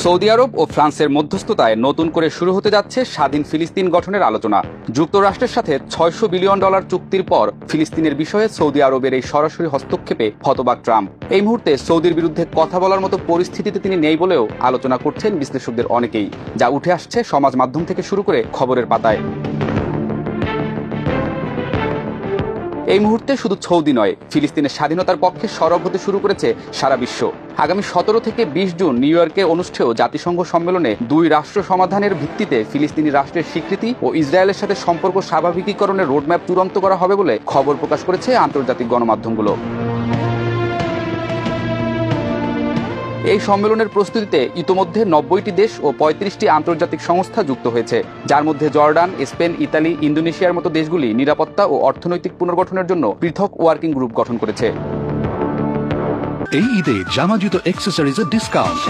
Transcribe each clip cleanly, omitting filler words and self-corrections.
Saudi আরব ও ফ্রান্সের মধ্যস্থতায় নতুন করে শুরু হতে যাচ্ছে স্বাধীন ফিলিস্তিন গঠনের আলোচনা। যুক্তরাষ্ট্রের সাথে $600 বিলিয়ন চুক্তির পর ফিলিস্তিনের বিষয়ে সৌদি আরবের এই সরাসরি হস্তক্ষেপে হতবাক ট্রাম্প। এই মুহূর্তে সৌদির বিরুদ্ধে কথা বলার মতো পরিস্থিতিতে তিনি নেই বলেও আলোচনা করছেন বিশ্লেষকদের অনেকেই, যা উঠে আসছে সমাজ মাধ্যম থেকে শুরু করে খবরের পাতায়। এই মুহূর্তে শুধু সৌদি নয়, ফিলিস্তিনের স্বাধীনতার পক্ষে সরব হতে শুরু করেছে সারা বিশ্ব। আগামী 17 থেকে 20 জুন নিউ ইয়র্কে অনুষ্ঠেয় জাতিসংঘ সম্মেলনে দুই রাষ্ট্র সমাধানের ভিত্তিতে ফিলিস্তিনি রাষ্ট্রের স্বীকৃতি ও ইসরায়েলের সাথে সম্পর্ক স্বাভাবিকীকরণের রোডম্যাপ চূড়ান্ত করা হবে বলে খবর প্রকাশ করেছে আন্তর্জাতিক গণমাধ্যমগুলো। এই সম্মেলনের প্রস্তুতিতে ইতোমধ্যে 90টি দেশ ও 35টি আন্তর্জাতিক সংস্থা যুক্ত হয়েছে, যার মধ্যে জর্ডান, স্পেন, ইতালি, ইন্দোনেশিয়ার মতো দেশগুলি নিরাপত্তা ও অর্থনৈতিক পুনর্গঠনের জন্য পৃথক ওয়ার্কিং গ্রুপ গঠন করেছে। এই ঈদে জামা জুতো অ্যাক্সেসরিজের ডিসকাউন্ট।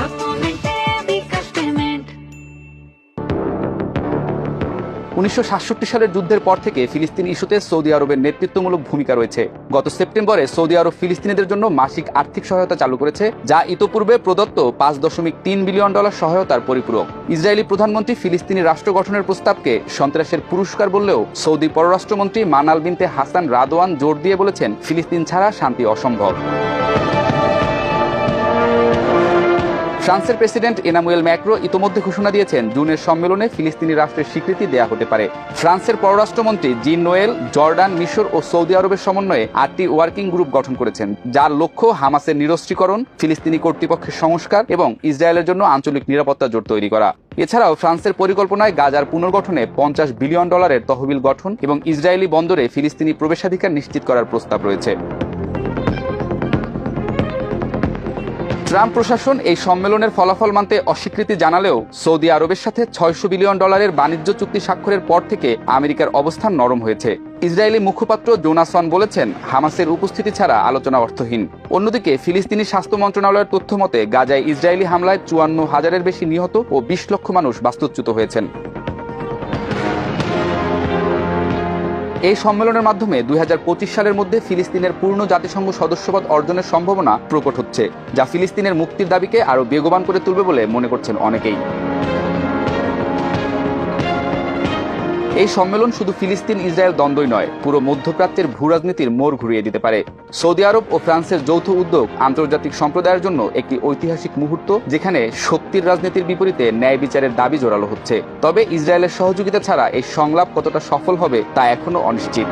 1967 সালের যুদ্ধের পর থেকে ফিলিস্তিন ইস্যুতে সৌদি আরবের নেতৃত্বমূলক ভূমিকা রয়েছে। গত সেপ্টেম্বরে সৌদি আরব ফিলিস্তিনিদের জন্য মাসিক আর্থিক সহায়তা চালু করেছে, যা ইতোপূর্বে প্রদত্ত $5.3 বিলিয়ন সহায়তার পরিপূরক। ইসরায়েলি প্রধানমন্ত্রী ফিলিস্তিনি রাষ্ট্র গঠনের প্রস্তাবকে সন্ত্রাসের পুরস্কার বললেও সৌদি পররাষ্ট্রমন্ত্রী মানাল বিনতে হাসান রাদওয়ান জোর দিয়ে বলেছেন, ফিলিস্তিন ছাড়া শান্তি অসম্ভব। ফ্রান্সের প্রেসিডেন্ট এনামুয়েল ম্যাক্রো ইতোমধ্যে ঘোষণা দিয়েছেন, জুনের সম্মেলনে ফিলিস্তিনি রাষ্ট্রের স্বীকৃতি দেয়া হতে পারে। ফ্রান্সের পররাষ্ট্রমন্ত্রী জিন নোয়েল জর্ডান, মিশর ও সৌদি আরবের সমন্বয়ে 8টি ওয়ার্কিং গ্রুপ গঠন করেছেন, যার লক্ষ্য হামাসের নিরস্ত্রীকরণ, ফিলিস্তিনি কর্তৃপক্ষের সংস্কার এবং ইসরায়েলের জন্য আঞ্চলিক নিরাপত্তা জোট তৈরি করা। এছাড়াও ফ্রান্সের পরিকল্পনায় গাজার পুনর্গঠনে $50 বিলিয়ন তহবিল গঠন এবং ইসরায়েলি বন্দরে ফিলিস্তিনি প্রবেশাধিকার নিশ্চিত করার প্রস্তাব রয়েছে। ট্রাম্প প্রশাসন এই সম্মেলনের ফলাফল মানতে অস্বীকৃতি জানালেও সৌদি আরবের সাথে $600 বিলিয়ন বাণিজ্য চুক্তি স্বাক্ষরের পর থেকে আমেরিকার অবস্থান নরম হয়েছে। ইসরায়েলি মুখপাত্র জোনাসন বলেছেন, হামাসের উপস্থিতি ছাড়া আলোচনা অর্থহীন। অন্যদিকে ফিলিস্তিনি স্বাস্থ্য মন্ত্রণালয়ের তথ্য মতে গাজায় ইসরায়েলি হামলায় 54,000-এর বেশি নিহত ও 20 লক্ষ মানুষ বাস্তুচ্যুত হয়েছেন। এই সম্মেলনের মাধ্যমে 2025 সালের মধ্যে ফিলিস্তিনের পূর্ণ জাতিসংঘ সদস্যপদ অর্জনের সম্ভাবনা প্রকট হচ্ছে, যা ফিলিস্তিনের মুক্তির দাবিকে আরও বেগবান করে তুলবে বলে মনে করছেন অনেকেই। এই সম্মেলন শুধু ফিলিস্তিন ইসরায়েল দ্বন্দ্বই নয়, পুরো মধ্যপ্রাচ্যের ভূরাজনীতির মোড় ঘুরিয়ে দিতে পারে। সৌদি আরব ও ফ্রান্সের যৌথ উদ্যোগ আন্তর্জাতিক সম্প্রদায়ের জন্য একটি ঐতিহাসিক মুহূর্ত, যেখানে শক্তির রাজনীতির বিপরীতে ন্যায় বিচারের দাবি জোরালো হচ্ছে। তবে ইসরায়েলের সহযোগিতা ছাড়া এই সংলাপ কতটা সফল হবে তা এখনো অনিশ্চিত।